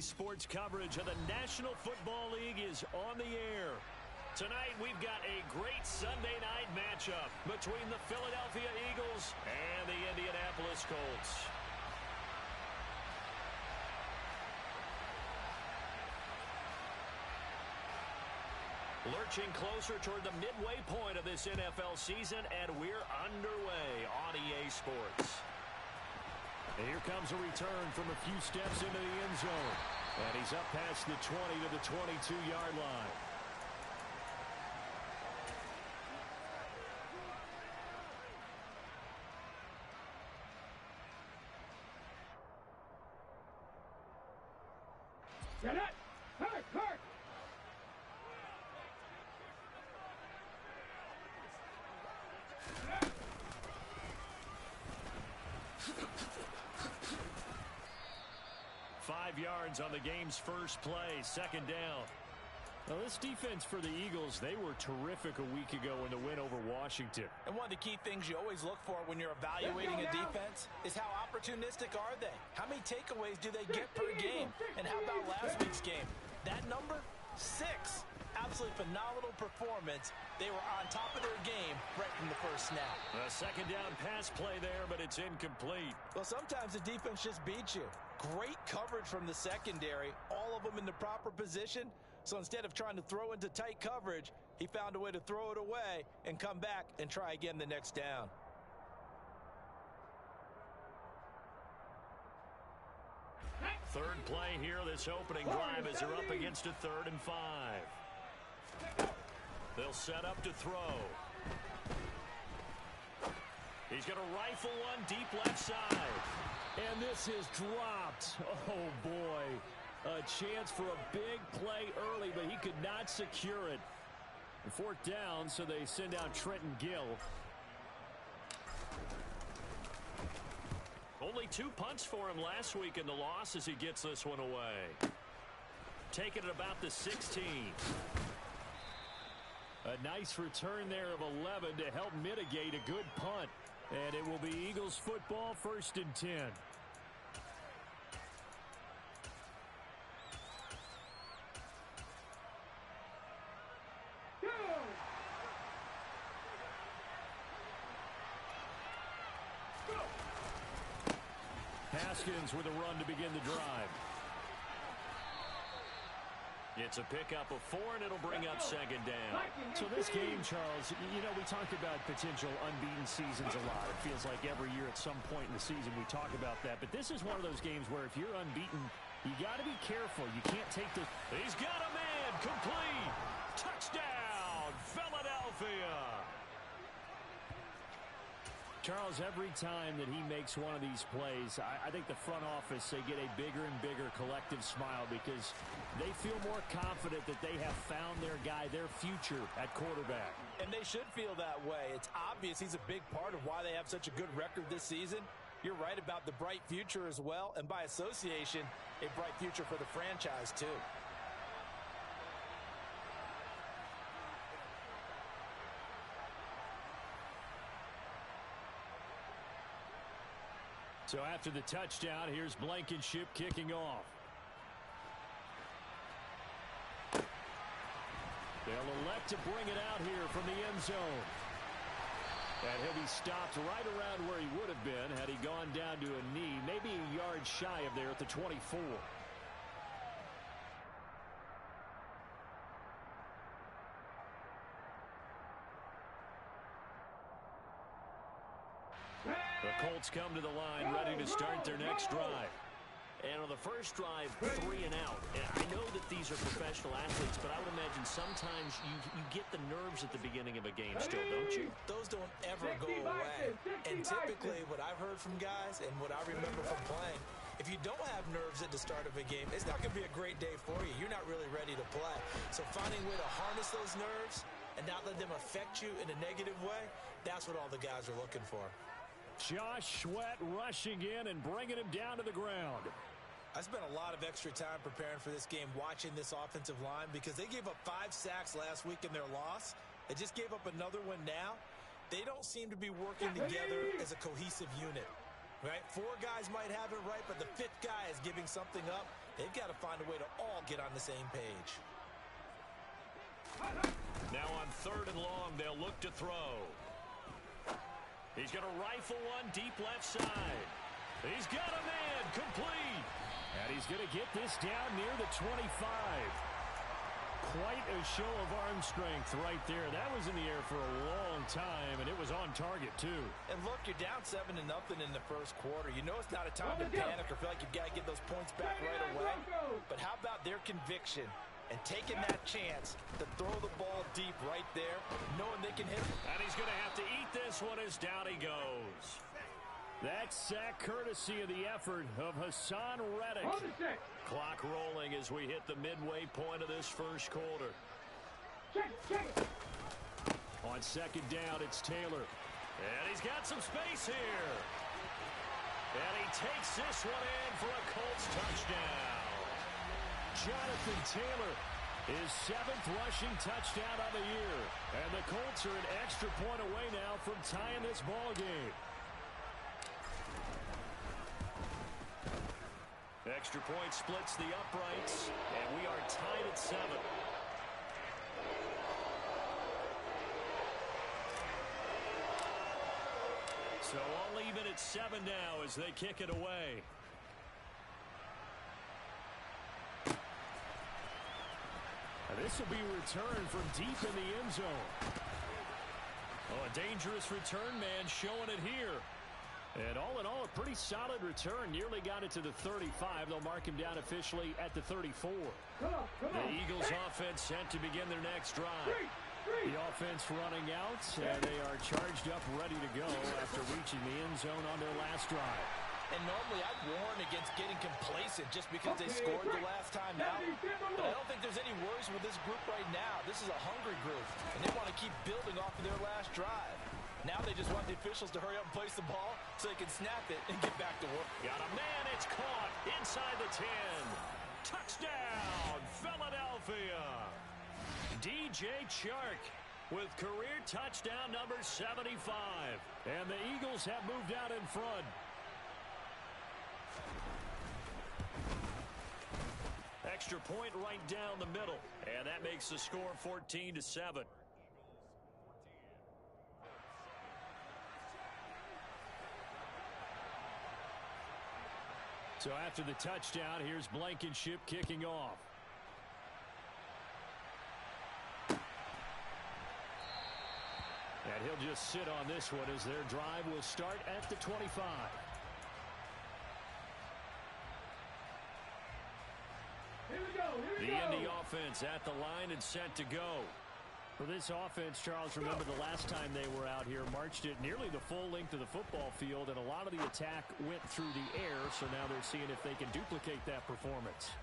Sports coverage of the National Football League is on the air. Tonight, we've got a great Sunday night matchup between the Philadelphia Eagles and the Indianapolis Colts. Lurching closer toward the midway point of this NFL season, and we're underway on EA Sports. And here comes a return from a few steps into the end zone. And he's up past the 20 to the 22-yard line. Get it! Hurt! Hurt! Five yards on the game's first play, second down. Well, this defense for the Eagles, they were terrific a week ago in the win over Washington. And one of the key things you always look for when you're evaluating a defense is how opportunistic are they? How many takeaways do they get per game? And how about last week's game? That number? 6. Absolutely phenomenal performance. They were on top of their game right from the first snap. A second down pass play there, but it's incomplete. Well, sometimes the defense just beats you. Great coverage from the secondary, all of them in the proper position. So instead of trying to throw into tight coverage, he found a way to throw it away and come back and try again the next down. Third play here, this opening drive as they're up against a 3rd and 5. They'll set up to throw. He's going to rifle one deep left side. And this is dropped. Oh, boy. A chance for a big play early, but he could not secure it. 4th down, so they send out Trenton Gill. Only 2 punts for him last week in the loss as he gets this one away. Taking it about the 16. A nice return there of 11 to help mitigate a good punt. And it will be Eagles football, 1st and 10. Haskins with a run to begin the drive. It's a pickup of 4, and it'll bring up second down. So this game, Charles, you know, we talk about potential unbeaten seasons a lot. It feels like every year at some point in the season we talk about that. But this is one of those games where if you're unbeaten, you got to be careful. You can't take the... He's got a man. Complete. Touchdown, Philadelphia. Charles, every time that he makes one of these plays, I think the front office, they get a bigger and bigger collective smile because they feel more confident that they have found their guy, their future at quarterback. And they should feel that way. It's obvious he's a big part of why they have such a good record this season. You're right about the bright future as well, and by association, a bright future for the franchise too. So after the touchdown, here's Blankenship kicking off. They'll elect to bring it out here from the end zone. And he'll be stopped right around where he would have been had he gone down to a knee, maybe a yard shy of there at the 24. The Colts come to the line ready to start their next drive. And on the first drive, 3 and out. And I know that these are professional athletes, but I would imagine sometimes you get the nerves at the beginning of a game still, don't you? Those don't ever go away. And typically what I've heard from guys and what I remember from playing, if you don't have nerves at the start of a game, it's not going to be a great day for you. You're not really ready to play. So finding a way to harness those nerves and not let them affect you in a negative way, that's what all the guys are looking for. Josh Sweat rushing in and bringing him down to the ground. I spent a lot of extra time preparing for this game watching this offensive line because they gave up 5 sacks last week in their loss. They just gave up another one now. They don't seem to be working together as a cohesive unit. Right? 4 guys might have it right, but the 5th guy is giving something up. They've got to find a way to all get on the same page. Now on 3rd and long, they'll look to throw. He's going to rifle one deep left side. He's got a man, complete. And he's going to get this down near the 25. Quite a show of arm strength right there. That was in the air for a long time, and it was on target, too. And look, you're down 7-0 in the first quarter. You know it's not a time to panic or feel like you've got to get those points back right away. But how about their conviction and taking that chance to throw the ball deep right there, knowing they can hit it? And he's going to have to eat this one as down he goes. That sack courtesy of the effort of Hassan Reddick. Clock rolling as we hit the midway point of this first quarter. On 2nd down, it's Taylor. And he's got some space here. And he takes this one in for a Colts touchdown. Jonathan Taylor, his 7th rushing touchdown of the year. And the Colts are an extra point away now from tying this ball game. Extra point splits the uprights, and we are tied at 7. So all even at 7 now as they kick it away. This will be returned from deep in the end zone. Oh, a dangerous return man showing it here. And all in all, a pretty solid return. Nearly got it to the 35. They'll mark him down officially at the 34. The Eagles offense set to begin their next drive. The offense running out, and they are charged up, ready to go after reaching the end zone on their last drive. And normally I'd warn against getting complacent just because they scored the last time out. But I don't think there's any worries with this group right now. This is a hungry group, and they want to keep building off of their last drive. Now they just want the officials to hurry up and place the ball so they can snap it and get back to work. Got a man, it's caught inside the 10. Touchdown, Philadelphia. DJ Chark with career touchdown number 75. And the Eagles have moved out in front. Extra point right down the middle. And that makes the score 14-7. So after the touchdown, here's Blankenship kicking off. And he'll just sit on this one as their drive will start at the 25. The Indy offense at the line and set to go. For this offense, Charles, remember the last time they were out here, marched it nearly the full length of the football field, and a lot of the attack went through the air, so now they're seeing if they can duplicate that performance.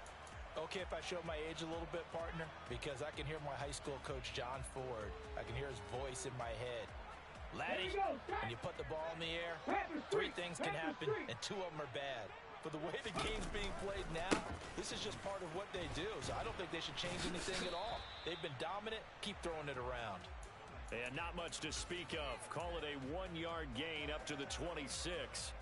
Okay, if I show my age a little bit, partner, because I can hear my high school coach, John Ford. I can hear his voice in my head. Laddie, when you put the ball in the air, 3 things can happen, and 2 of them are bad. But the way the game's being played now, this is just part of what they do. So I don't think they should change anything at all. They've been dominant. Keep throwing it around. And not much to speak of. Call it a 1-yard gain up to the 26.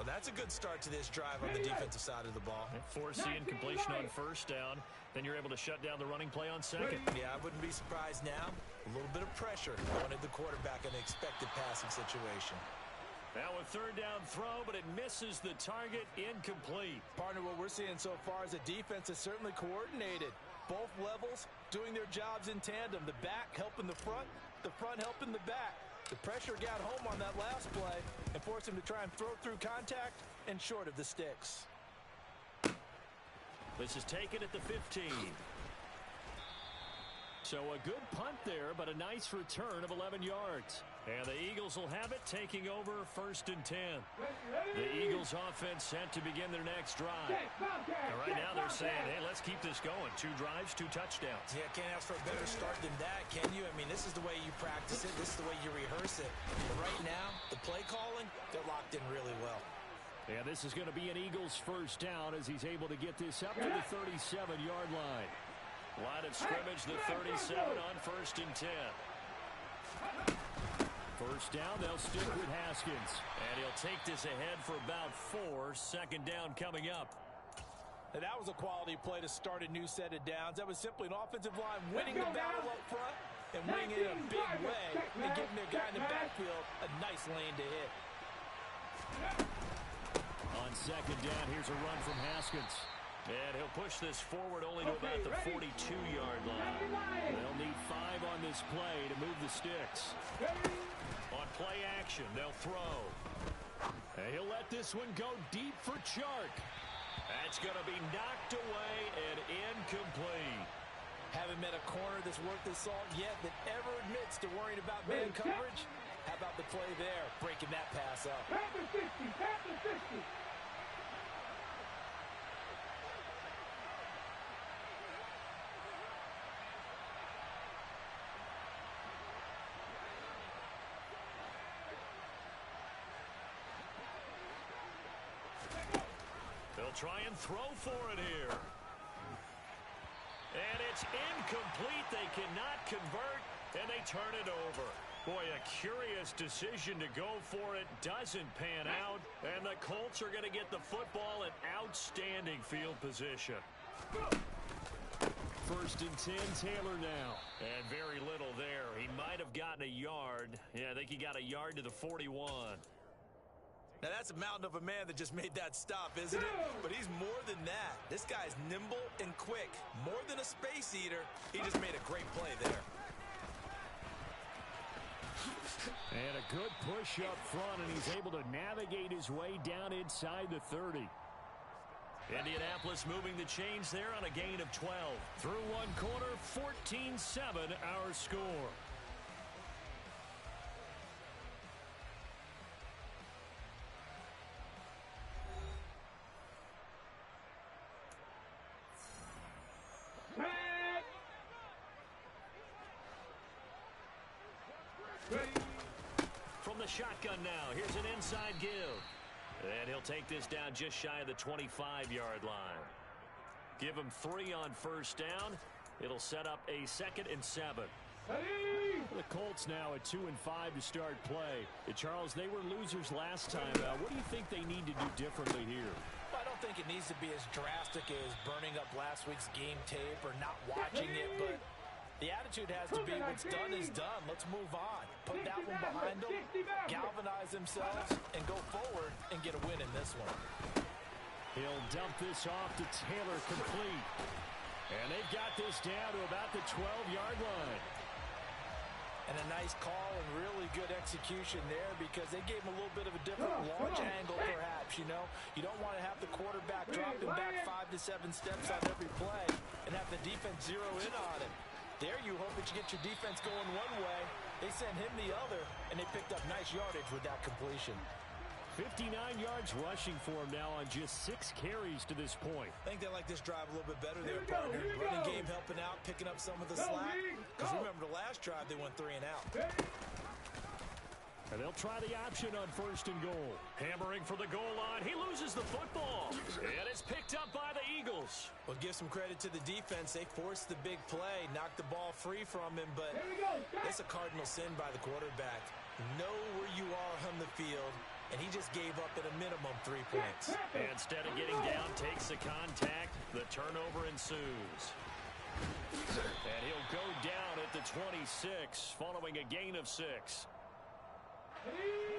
Well, that's a good start to this drive on the defensive side of the ball. Force the incompletion on first down. Then you're able to shut down the running play on second. Yeah, I wouldn't be surprised now. A little bit of pressure going at the quarterback in the expected passing situation. Now a 3rd down throw, but it misses the target, incomplete. Partner, what we're seeing so far is a defense is certainly coordinated. Both levels doing their jobs in tandem. The back helping the front helping the back. The pressure got home on that last play and forced him to try and throw through contact and short of the sticks. This is taken at the 15. So a good punt there, but a nice return of 11 yards. And the Eagles will have it, taking over 1st and 10. The Eagles offense set to begin their next drive. And right now they're saying, hey, let's keep this going. 2 drives, 2 touchdowns. Yeah, can't ask for a better start than that, can you? I mean, this is the way you practice it. This is the way you rehearse it. But right now, the play calling, they're locked in really well. Yeah, this is going to be an Eagles 1st down as he's able to get this up to the 37-yard line. Line of scrimmage, the 37 on 1st and 10. First down, they'll stick with Haskins. And he'll take this ahead for about 4. Second down coming up. And that was a quality play to start a new set of downs. That was simply an offensive line winning the battle up front and winning it in a big way and giving their guy in the backfield a nice lane to hit. On second down, here's a run from Haskins. And he'll push this forward only to about the 42-yard line. They'll need 5 on this play to move the sticks. On play action, they'll throw. And he'll let this one go deep for Chark. That's going to be knocked away and incomplete. Haven't met a corner that's worth the salt yet that ever admits to worrying about man coverage. How about the play there, breaking that pass up? Tap the 50, tap the 50. They'll try and throw for it here. And it's incomplete. They cannot convert, and they turn it over. Boy, a curious decision to go for it. Doesn't pan out, and the Colts are going to get the football in outstanding field position. First and 10, Taylor now. And very little there. He might have gotten a yard. Yeah, I think he got a yard to the 41. Now, that's a mountain of a man that just made that stop, isn't it? But he's more than that. This guy's nimble and quick. More than a space eater. He just made a great play there. And a good push up front, and he's able to navigate his way down inside the 30. Indianapolis moving the chains there on a gain of 12. Through one quarter, 14-7 our score. From the shotgun now, here's an inside give. And he'll take this down just shy of the 25-yard line. Give him 3 on first down. It'll set up a 2nd and 7. The Colts now at 2-5 to start play. Charles, they were losers last time. What do you think they need to do differently here? Well, I don't think it needs to be as drastic as burning up last week's game tape or not watching it, but the attitude has to be what's done is done. Let's move on. Put that one behind them, galvanize themselves, and go forward and get a win in this one. He'll dump this off to Taylor complete. And they've got this down to about the 12-yard line. And a nice call and really good execution there because they gave him a little bit of a different launch angle perhaps, you know. You don't want to have the quarterback dropping back 5 to 7 steps on every play and have the defense zero in on him. There you hope that you get your defense going one way. They sent him the other, and they picked up nice yardage with that completion. 59 yards rushing for him now on just 6 carries to this point. I think they like this drive a little bit better there, partner. Running game helping out, picking up some of the slack. Because remember, the last drive they went 3 and out. And they'll try the option on first and goal. Hammering for the goal line. He loses the football. And it's picked up by the Eagles. Well, give some credit to the defense. They forced the big play, knocked the ball free from him, but it's a cardinal sin by the quarterback. Know where you are on the field, and he just gave up at a minimum 3 points. And instead of getting down, takes the contact. The turnover ensues. And he'll go down at the 26, following a gain of 6.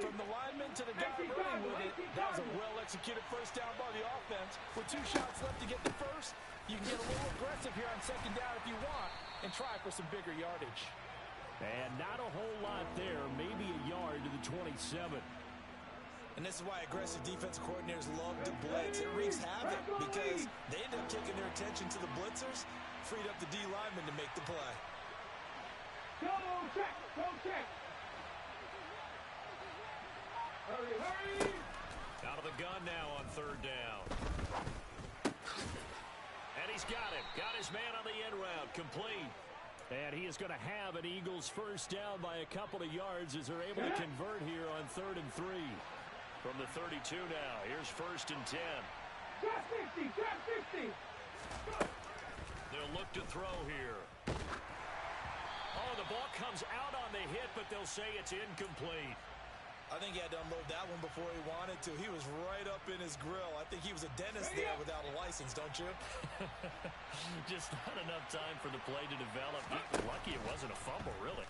From the lineman to the guy running with it, that was a well-executed first down by the offense. With 2 shots left to get the first, you can get a little aggressive here on second down if you want and try for some bigger yardage. And not a whole lot there, maybe a yard to the 27. And this is why aggressive defensive coordinators love to blitz. It wreaks havoc because they end up taking their attention to the blitzers, freed up the D lineman to make the play. Go check, go check. Hurry, hurry! Out of the gun now on third down. And he's got it. Got his man on the end route. Complete. And he is going to have an Eagles first down by a couple of yards as they're able to convert here on 3rd and 3. From the 32 now. Here's 1st and 10. Drop 50, drop 50. They'll look to throw here. Oh, the ball comes out on the hit, but they'll say it's incomplete. I think he had to unload that one before he wanted to. He was right up in his grill. I think he was a dentist there without a license, don't you? Just not enough time for the play to develop. Lucky it wasn't a fumble, really.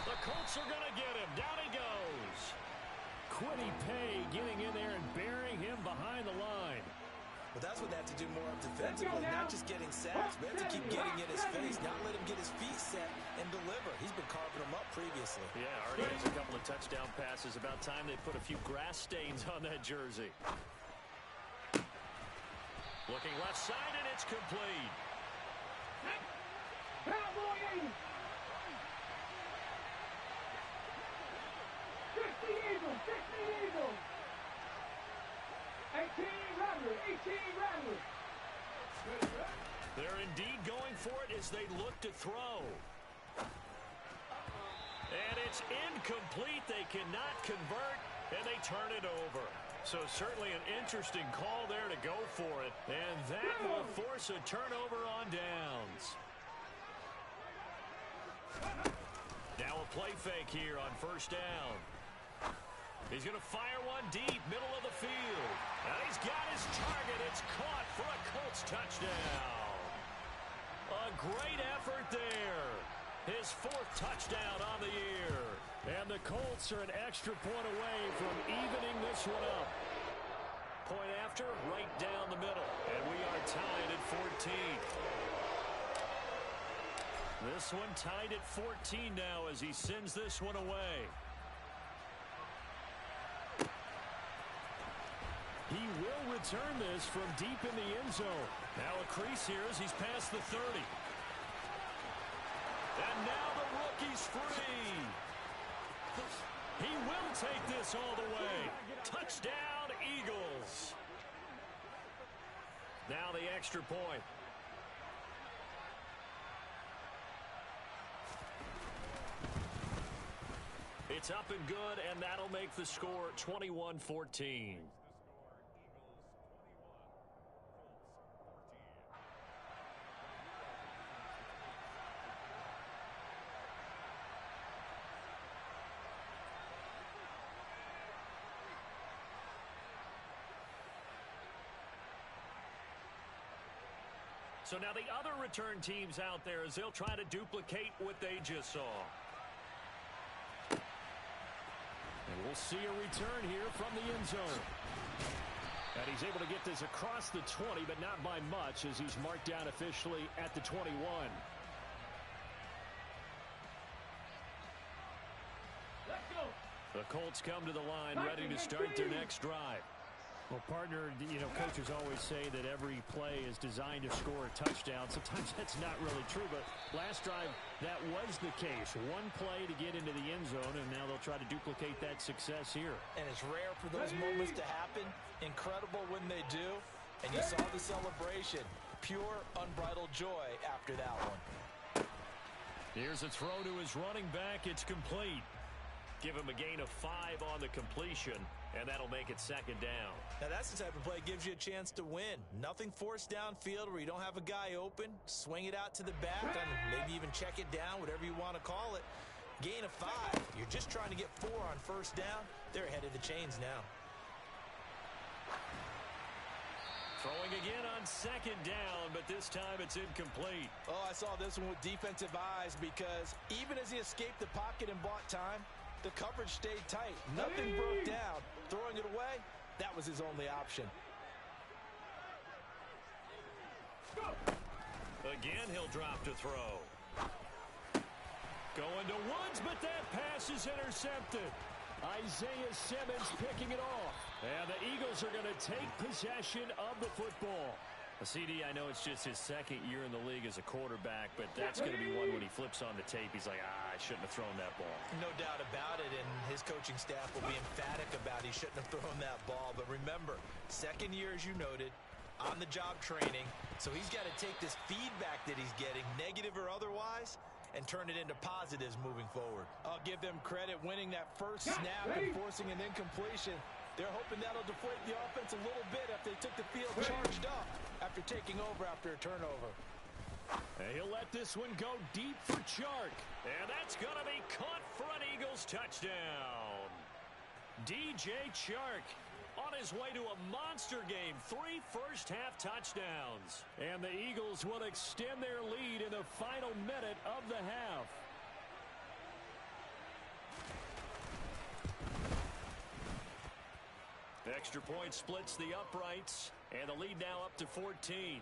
The Colts are going to get him. Down he goes. Quiddy Pay getting in there and burying him behind the line. But that's what they have to do more of defensively, not just getting sacks, but have to keep getting in his face, not let him get his feet set and deliver. He's been carving them up previously. Yeah, already has a couple of touchdown passes. About time they put a few grass stains on that jersey. Looking left side, and it's complete. Cowboy 80. 60 Eagles, 60 Eagles. 18 Rattler, 18 Rattler. They're indeed going for it as they look to throw. And it's incomplete. They cannot convert, and they turn it over. So certainly an interesting call there to go for it. And that will force a turnover on downs. Now a play fake here on first down. He's going to fire one deep, middle of the field. And he's got his target. It's caught for a Colts touchdown. A great effort there. His fourth touchdown on the year. And the Colts are an extra point away from evening this one up. Point after, right down the middle. And we are tied at 14. This one tied at 14 now as he sends this one away. He will return this from deep in the end zone. Now a crease here as he's past the 30. And now the rookie's free. He will take this all the way. Touchdown, Eagles. Now the extra point. It's up and good, and that'll make the score 21-14. So now the other return teams out there as they'll try to duplicate what they just saw. And we'll see a return here from the end zone. And he's able to get this across the 20, but not by much as he's marked down officially at the 21. Let's go. The Colts come to the line ready to start their next drive. Well, partner, you know, coaches always say that every play is designed to score a touchdown. Sometimes that's not really true, but last drive, that was the case. One play to get into the end zone, and now they'll try to duplicate that success here. And it's rare for those moments to happen. Incredible when they do. And you saw the celebration. Pure, unbridled joy after that one. Here's a throw to his running back. It's complete. Give him a gain of 5 on the completion, and that'll make it second down. Now that's the type of play that gives you a chance to win. Nothing forced downfield where you don't have a guy open. Swing it out to the back, and maybe even check it down, whatever you want to call it. Gain of 5. You're just trying to get 4 on first down. They're ahead of the chains now. Throwing again on second down, but this time it's incomplete. Oh, I saw this one with defensive eyes because even as he escaped the pocket and bought time, the coverage stayed tight. Nothing broke down. Throwing it away, that was his only option. Again, he'll drop to throw. Going to Woods, but that pass is intercepted. Isaiah Simmons picking it off. And the Eagles are going to take possession of the football. CD, I know it's just his second year in the league as a quarterback, but that's going to be one when he flips on the tape. He's like, I shouldn't have thrown that ball. No doubt about it, and his coaching staff will be emphatic about he shouldn't have thrown that ball. But remember, second year, as you noted, on-the-job training, so he's got to take this feedback that he's getting, negative or otherwise, and turn it into positives moving forward. I'll give them credit winning that first snap and forcing an incompletion. They're hoping that'll deflate the offense a little bit if they took the field charged up after taking over after a turnover. And he'll let this one go deep for Chark. And that's going to be caught for an Eagles touchdown. DJ Chark on his way to a monster game. 3 first-half touchdowns. And the Eagles will extend their lead in the final minute of the half. Extra point splits the uprights, and the lead now up to 14.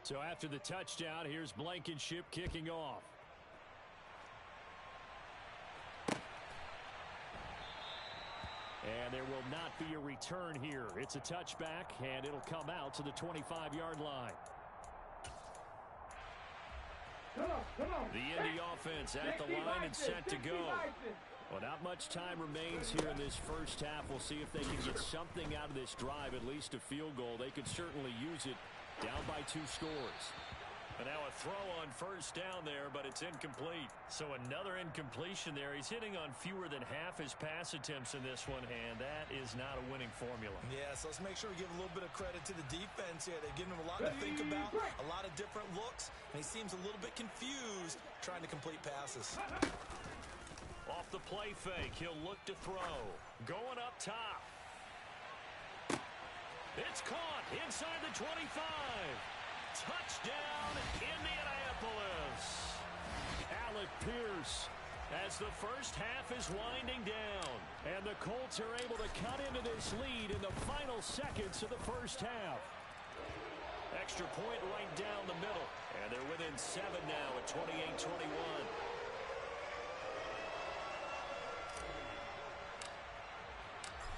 So after the touchdown, here's Blankenship kicking off. And there will not be a return here. It's a touchback, and it'll come out to the 25-yard line. The Indy offense at the line and set to go. Well, not much time remains here in this first half. We'll see if they can get something out of this drive, at least a field goal. They could certainly use it. Down by 2 scores. And now a throw on first down there, but it's incomplete. So another incompletion there. He's hitting on fewer than half his pass attempts in this one, and that is not a winning formula. Yeah, so let's make sure we give a little bit of credit to the defense here. They've given him a lot to think about, a lot of different looks, and he seems a little bit confused trying to complete passes. Off the play fake, he'll look to throw. Going up top. It's caught inside the 25. Touchdown, Indianapolis. Alec Pierce as the first half is winding down. And the Colts are able to cut into this lead in the final seconds of the first half. Extra point right down the middle. And they're within 7 now at 28-21.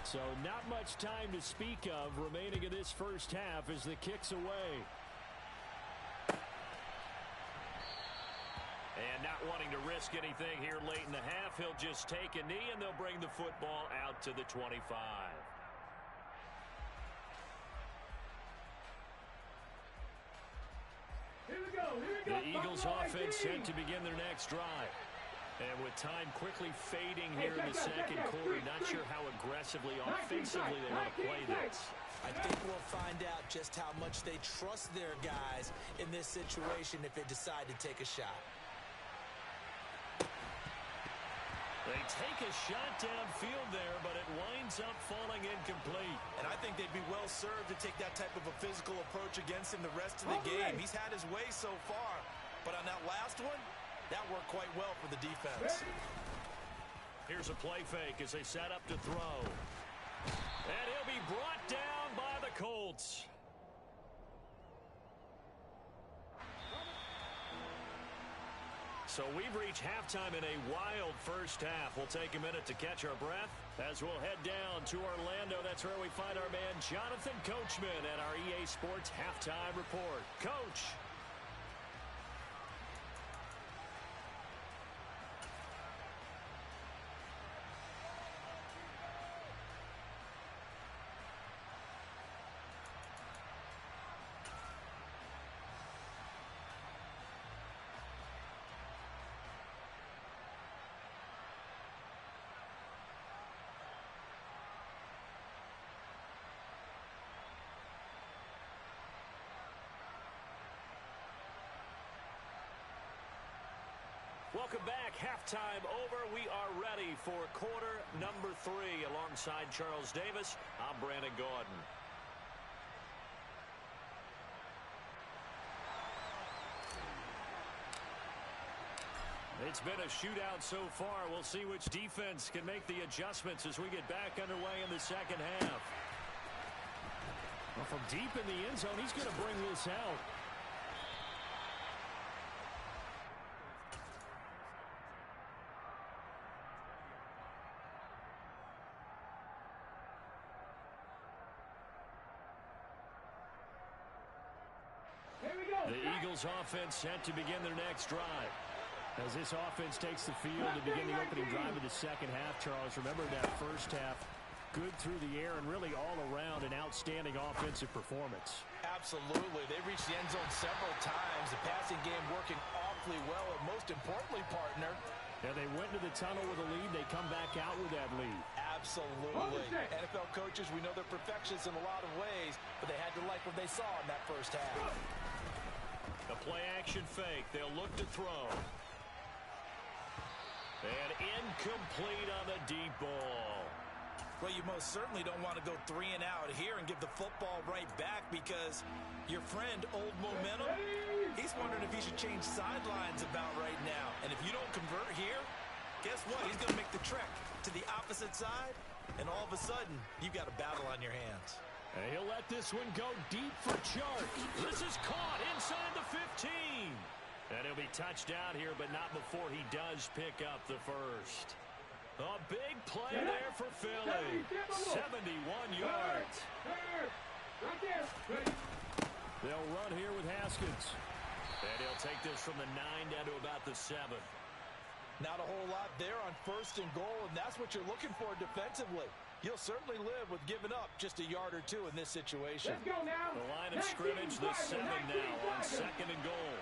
So not much time to speak of remaining in this first half as the kick's away. And not wanting to risk anything here late in the half, he'll just take a knee and they'll bring the football out to the 25. Here we go. The Eagles offense set to begin their next drive. And with time quickly fading here in the second quarter, not sure how aggressively offensively they want to play this. I think we'll find out just how much they trust their guys in this situation if they decide to take a shot. They take a shot downfield there, but it winds up falling incomplete. And I think they'd be well served to take that type of a physical approach against him the rest of the game. He's had his way so far, but on that last one, that worked quite well for the defense. Here's a play fake as they set up to throw. And he'll be brought down by the Colts. So we've reached halftime in a wild first half. We'll take a minute to catch our breath as we'll head down to Orlando. That's where we find our man Jonathan Coachman at our EA Sports Halftime Report. Coach. Welcome back. Halftime over. We are ready for quarter number 3. Alongside Charles Davis, I'm Brandon Gaudin. It's been a shootout so far. We'll see which defense can make the adjustments as we get back underway in the second half. Well, from deep in the end zone, he's going to bring this out. The Eagles offense set to begin their next drive. As this offense takes the field to begin the opening drive of the second half, Charles, remember that first half, good through the air and really all around an outstanding offensive performance. Absolutely. They reached the end zone several times. The passing game working awfully well. And most importantly, partner, and they went to the tunnel with a lead. They come back out with that lead. Absolutely. NFL coaches, we know they're perfectionists in a lot of ways, but they had to like what they saw in that first half. The play-action fake. They'll look to throw. And incomplete on the deep ball. Well, you most certainly don't want to go 3 and out here and give the football right back because your friend, Old Momentum, he's wondering if he should change sidelines about right now. And if you don't convert here, guess what? He's going to make the trek to the opposite side, and all of a sudden, you've got a battle on your hands. And he'll let this one go deep for Chark. This is caught inside the 15. And he'll be touched out here, but not before he does pick up the first. A big play there for Philly. 71 yards. They'll run here with Haskins. And he'll take this from the 9 down to about the 7. Not a whole lot there on 1st and goal, and that's what you're looking for defensively. You'll certainly live with giving up just a yard or 2 in this situation. Let's go now. The line of scrimmage, the 7 now on 2nd and goal.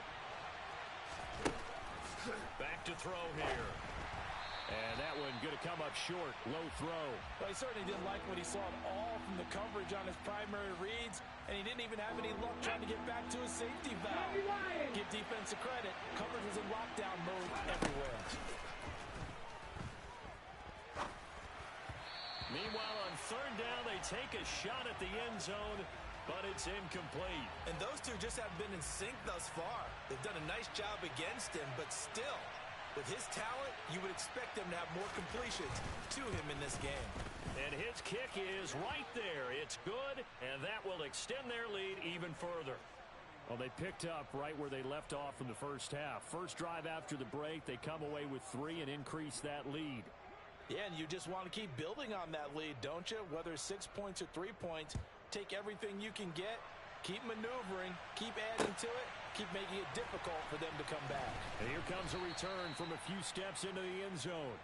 Back to throw here. And that one going to come up short. Low throw. Well, he certainly didn't like what he saw at all from the coverage on his primary reads, and he didn't even have any luck trying to get back to his safety valve. Give defense a credit. Coverage was in lockdown mode everywhere. Meanwhile, on 3rd down, they take a shot at the end zone, but it's incomplete. And those two just haven't been in sync thus far. They've done a nice job against him, but still, with his talent, you would expect them to have more completions to him in this game. And his kick is right there. It's good, and that will extend their lead even further. Well, they picked up right where they left off in the first half. First drive after the break, they come away with 3 and increase that lead. Yeah, and you just want to keep building on that lead, don't you? Whether it's 6 points or 3 points, take everything you can get, keep maneuvering, keep adding to it, keep making it difficult for them to come back. And here comes a return from a few steps into the end zone.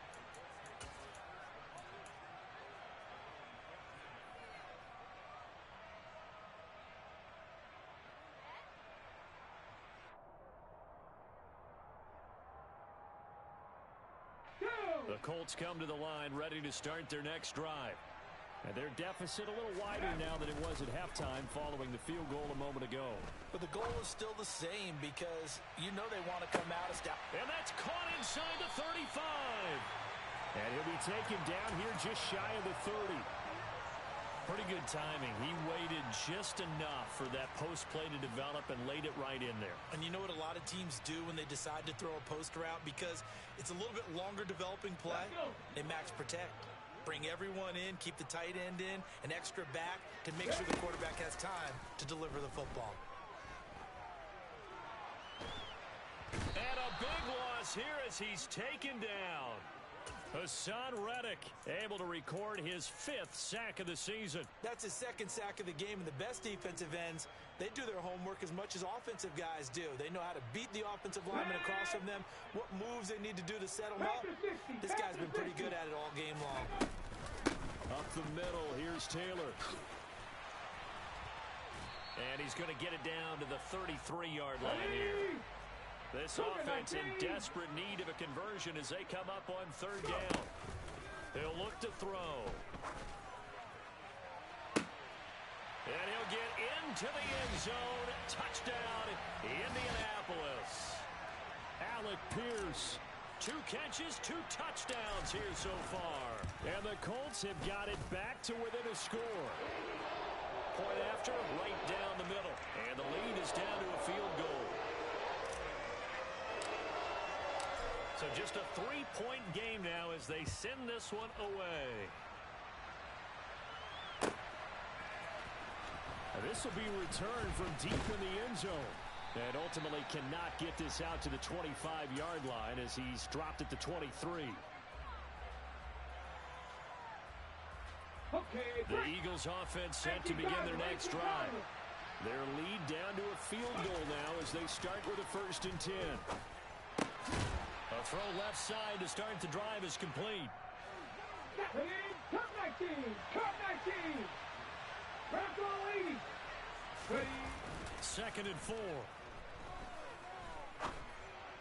The Colts come to the line, ready to start their next drive. And their deficit a little wider now than it was at halftime following the field goal a moment ago. But the goal is still the same because you know they want to come out of step. And that's caught inside the 35. And he'll be taken down here just shy of the 30. Pretty good timing. He waited just enough for that post play to develop and laid it right in there. And you know what a lot of teams do when they decide to throw a post route? Because it's a little bit longer developing play. They max protect. Bring everyone in, keep the tight end in, an extra back to make sure the quarterback has time to deliver the football. And a big loss here as he's taken down. Hassan Reddick able to record his 5th sack of the season. That's his 2nd sack of the game, and the best defensive ends, they do their homework as much as offensive guys do. They know how to beat the offensive lineman across from them, what moves they need to do to set them up. This guy's been pretty good at it all game long. Up the middle, here's Taylor. And he's going to get it down to the 33-yard line here. This offense in desperate need of a conversion as they come up on 3rd down. They'll look to throw. And he'll get into the end zone. Touchdown, Indianapolis. Alec Pierce. 2 catches, 2 touchdowns here so far. And the Colts have got it back to within a score. Point after, right down the middle. And the lead is down to a field goal. So just a 3-point game now as they send this one away. And this will be returned from deep in the end zone. And ultimately cannot get this out to the 25-yard line as he's dropped at the 23. The Eagles offense set to begin their next drive. Their lead down to a field goal now as they start with a 1st and 10. A throw left side to start the drive is complete. 19. Cut 19. Back on 80. Ready. 2nd and 4.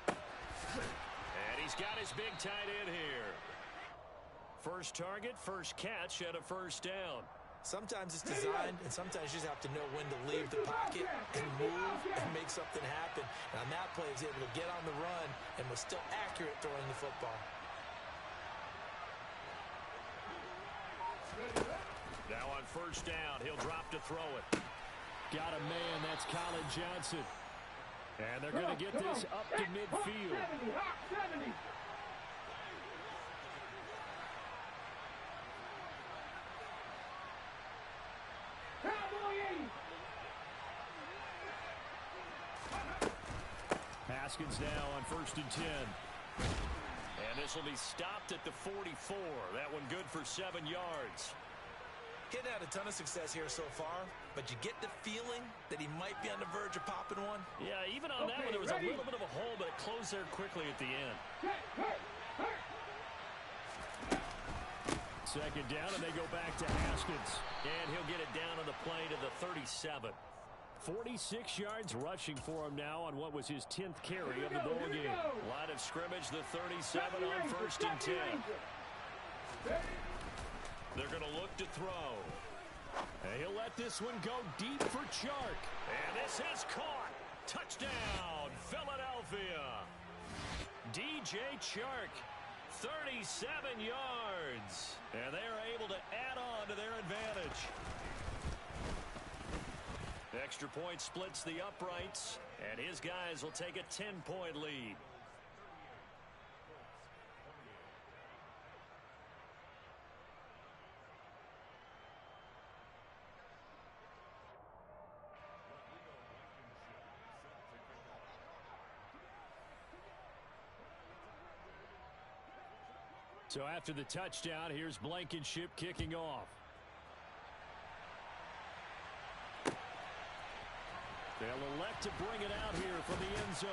And he's got his big tight end here. First target, first catch, and a first down. Sometimes it's designed, and sometimes you just have to know when to leave the pocket and move and make something happen. And on that play, he was able to get on the run and was still accurate throwing the football. Now on first down, he'll drop to throw it. Got a man, that's Colin Johnson. And they're going to get this up to midfield. 70, hot 70. Cowboy 80. Haskins now on 1st and 10. And this will be stopped at the 44. That one good for 7 yards. Getting had a ton of success here so far, but you get the feeling that he might be on the verge of popping one. Yeah, even on that one, there was a little bit of a hole, but it closed there quickly at the end. 2nd down, and they go back to Haskins. And he'll get it down on the play to the 37. 46 yards rushing for him now on what was his 10th carry of the ball game. Line of scrimmage, the 37 on 1st and 10. They're going to look to throw. And he'll let this one go deep for Chark. And this is caught. Touchdown, Philadelphia. DJ Chark, 37 yards. And they are able to add on to their advantage. Extra point splits the uprights, and his guys will take a 10-point lead. So after the touchdown, here's Blankenship kicking off. They'll elect to bring it out here from the end zone.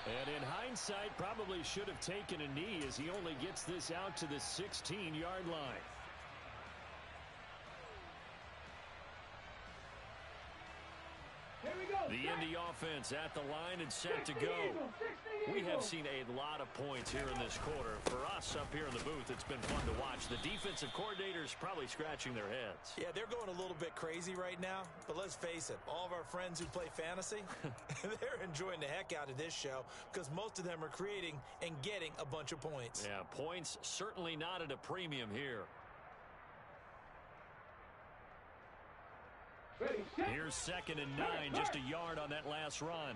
And in hindsight, probably should have taken a knee as he only gets this out to the 16-yard line. The Indy offense at the line and set to go. We have seen a lot of points here in this quarter. For us up here in the booth, it's been fun to watch. The defensive coordinators probably scratching their heads. Yeah, they're going a little bit crazy right now, but let's face it, all of our friends who play fantasy, they're enjoying the heck out of this show because most of them are creating and getting a bunch of points. Yeah, points certainly not at a premium here. Here's 2nd and 9, just a yard on that last run.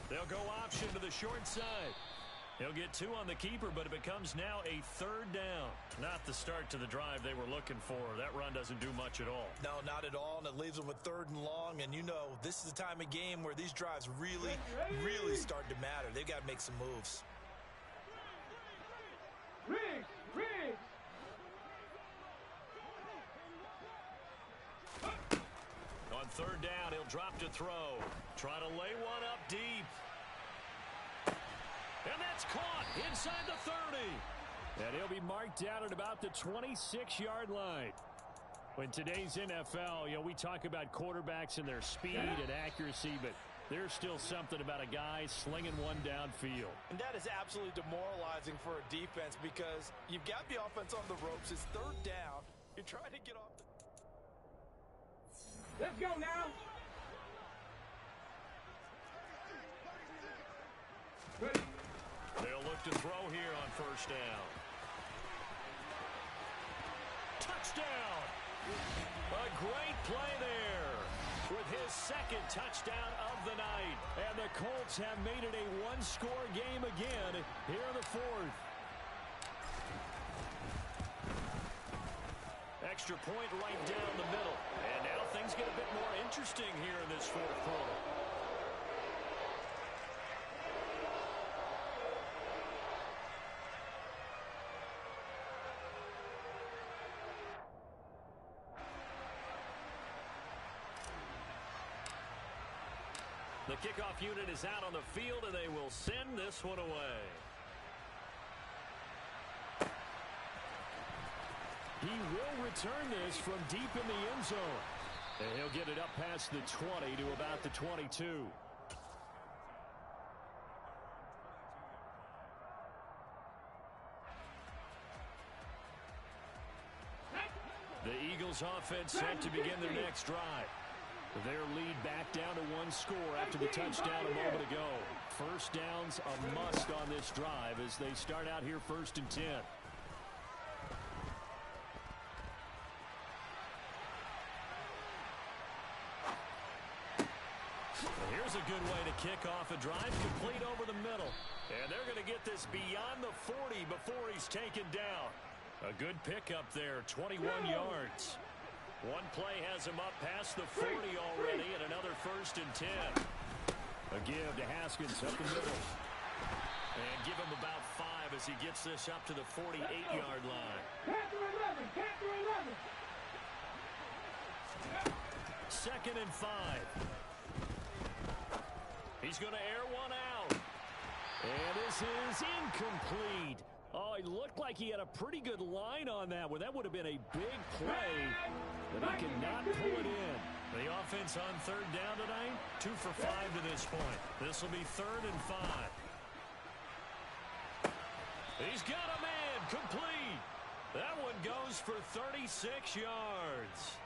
They'll go option to the short side. He'll get 2 on the keeper, but it becomes now a 3rd down. Not the start to the drive they were looking for. That run doesn't do much at all. No, not at all, and it leaves them with 3rd and long, and you know this is the time of game where these drives really, really start to matter. They've got to make some moves. Riggs! On 3rd down, he'll drop to throw. Try to lay one up deep. And that's caught inside the 30. And he'll be marked down at about the 26-yard line. In today's NFL, we talk about quarterbacks and their speed and accuracy, but there's still something about a guy slinging one downfield. And that is absolutely demoralizing for a defense because you've got the offense on the ropes. It's 3rd down. You're trying to get off the... Let's go now. They'll look to throw here on 1st down. Touchdown! A great play there with his 2nd touchdown of the night. And the Colts have made it a one-score game again here in the 4th. Extra point right down the middle. And now things get a bit more interesting here in this 4th quarter. The kickoff unit is out on the field, and they will send this one away. return this from deep in the end zone. And he'll get it up past the 20 to about the 22. The Eagles offense set to begin their next drive. Their lead back down to one score after the touchdown a moment ago. First down's a must on this drive as they start out here 1st and 10. Here's a good way to kick off a drive, complete over the middle. And they're going to get this beyond the 40 before he's taken down. A good pickup there, 21 yards. One play has him up past the 40 already, and another 1st and 10. A give to Haskins up the middle. And give him about 5 as he gets this up to the 48-yard line. Panther 11, Panther 11. 2nd and 5. He's going to air one out. And this is incomplete. Oh, it looked like he had a pretty good line on that one. That would have been a big play, but he could not pull it in. The offense on 3rd down tonight, 2 for 5 to this point. This will be 3rd and 5. He's got a man, complete. That one goes for 36 yards.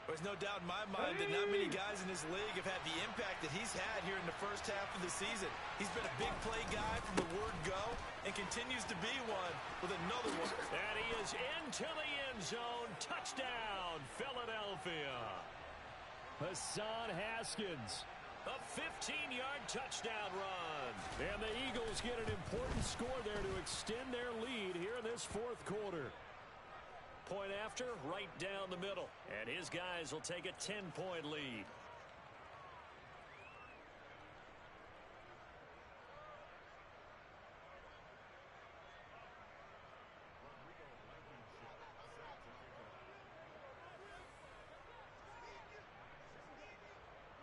There's no doubt in my mind that not many guys in this league have had the impact that he's had here in the first half of the season. He's been a big play guy from the word go and continues to be one with another one. And he is into the end zone. Touchdown, Philadelphia. Hassan Haskins. A 15-yard touchdown run. And the Eagles get an important score there to extend their lead here in this 4th quarter. Point after, right down the middle. And his guys will take a 10-point lead.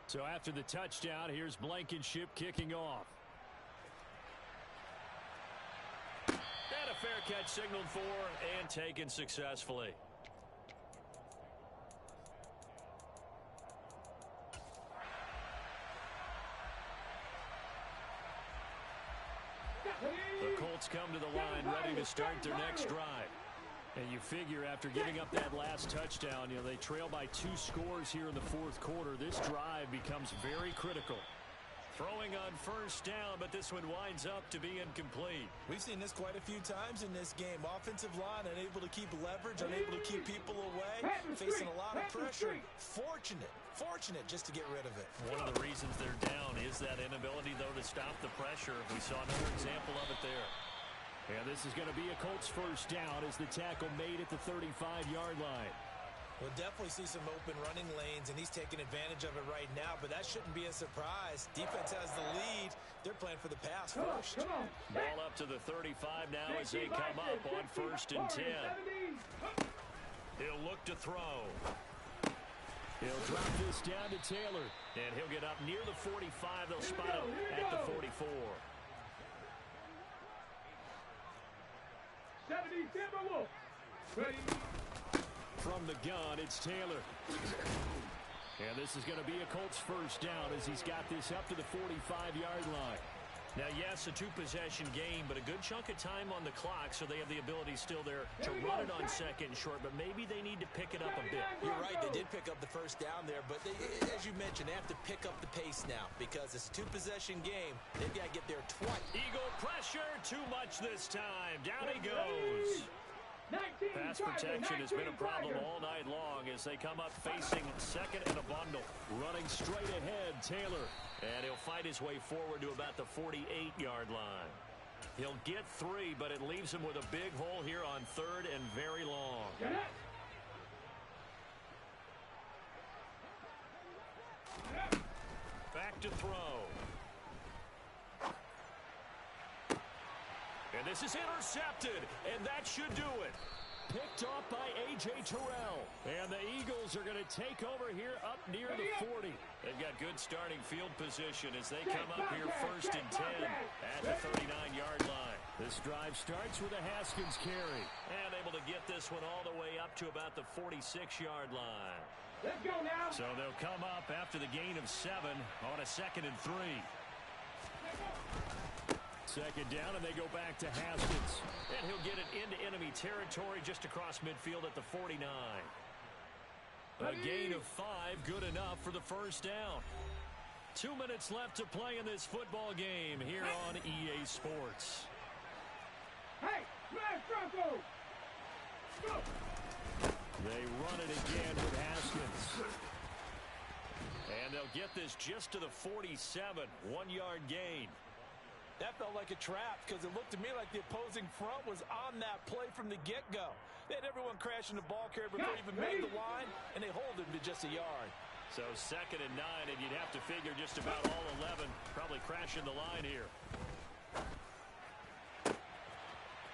So after the touchdown, here's Blankenship kicking off. And a fair catch signaled for and taken successfully. The Colts come to the line ready to start their next drive. And you figure after giving up that last touchdown, they trail by 2 scores here in the 4th quarter. This drive becomes very critical. Throwing on 1st down, but this one winds up to be incomplete. We've seen this quite a few times in this game. Offensive line unable to keep leverage, unable to keep people away, facing a lot of pressure. Fortunate just to get rid of it. One of the reasons they're down is that inability, though, to stop the pressure. We saw another example of it there. And this is going to be a Colts 1st down as the tackle made at the 35-yard line. We'll definitely see some open running lanes, and he's taking advantage of it right now, but that shouldn't be a surprise. Defense has the lead. They're playing for the pass first. Ball up to the 35 now as they come up on 1st and 10. He'll look to throw. He'll drop this down to Taylor, and he'll get up near the 45. They'll spot him at the 44. 70, Timberwolf. Ready. From the gun, it's Taylor. And this is going to be a Colts 1st down as he's got this up to the 45-yard line. Now, yes, a 2-possession game, but a good chunk of time on the clock, so they have the ability still there to run it on 2nd and short, but maybe they need to pick it up a bit. You're right, they did pick up the 1st down there, but as you mentioned, they have to pick up the pace now because it's a 2-possession game. They've got to get there twice. Eagle pressure, too much this time. Down he goes. Pass protection has been a problem all night long as they come up facing 2nd and a bundle. Running straight ahead, Taylor. And he'll fight his way forward to about the 48-yard line. He'll get 3, but it leaves him with a big hole here on 3rd and very long. Back to throw. And this is intercepted, and that should do it. Picked off by A.J. Terrell. And the Eagles are going to take over here up near the 40. They've got good starting field position as they come up here 1st and 10 at the 39-yard line. This drive starts with a Haskins carry. And able to get this one all the way up to about the 46-yard line. Let's go now. So they'll come up after the gain of 7 on a 2nd and 3. 2nd down, and they go back to Haskins. And he'll get it into enemy territory just across midfield at the 49. A gain of 5, good enough for the 1st down. 2 minutes left to play in this football game here on EA Sports. Hey, smash Bronco. Go. They run it again with Haskins. And they'll get this just to the 47, 1-yard gain. That felt like a trap because it looked to me like the opposing front was on that play from the get-go. They had everyone crashing the ball carrier before he even made the line, and they hold him to just a yard. So 2nd and 9, and you'd have to figure just about all 11 probably crashing the line here.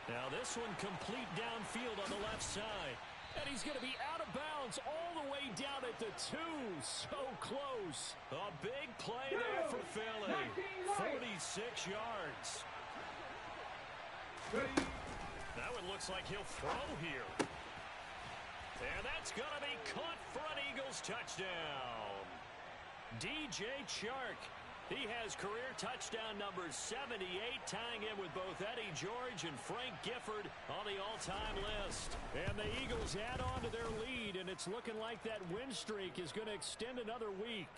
Now this one complete downfield on the left side. And he's going to be out of bounds all the way down at the 2. So close. A big play there for Philly. 46 yards. That one looks like he'll throw here. And that's going to be caught for an Eagles touchdown. DJ Chark. He has career touchdown number 78, tying in with both Eddie George and Frank Gifford on the all-time list. And the Eagles add on to their lead, and it's looking like that win streak is going to extend another week.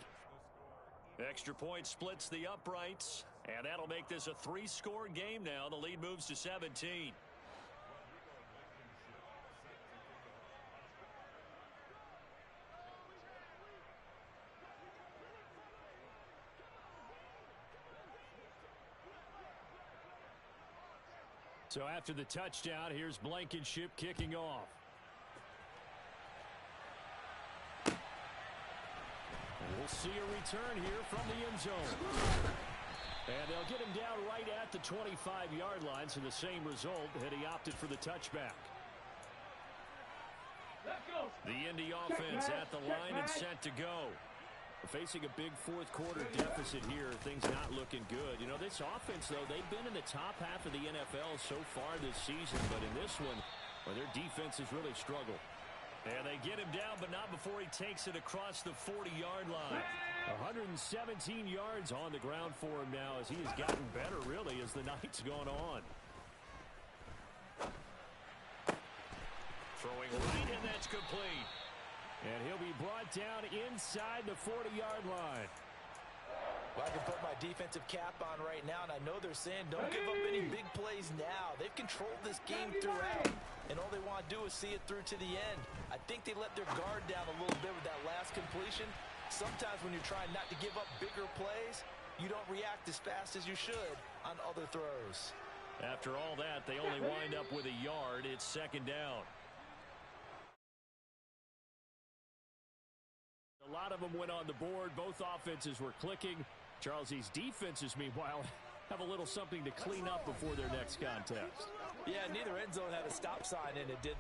Extra point splits the uprights, and that'll make this a 3-score game now. The lead moves to 17. So after the touchdown, here's Blankenship kicking off. And we'll see a return here from the end zone. And they'll get him down right at the 25-yard line, so the same result had he opted for the touchback. The Indy offense at the line and set to go. Facing a big fourth-quarter deficit here, things not looking good. You know, this offense, though, they've been in the top half of the NFL so far this season, but in this one, well, their defense has really struggled. And they get him down, but not before he takes it across the 40-yard line. 117 yards on the ground for him now as he has gotten better, really, as the night's gone on. Throwing right, and that's complete. And he'll be brought down inside the 40-yard line. Well, I can put my defensive cap on right now, and I know they're saying don't give up any big plays now. They've controlled this game throughout, and all they want to do is see it through to the end. I think they let their guard down a little bit with that last completion. Sometimes when you're trying not to give up bigger plays, you don't react as fast as you should on other throws. After all that, they only wind up with a yard. It's 2nd down. A lot of them went on the board. Both offenses were clicking. Charles's defenses, meanwhile, have a little something to clean up before their next contest. Yeah, neither end zone had a stop sign, and it did that.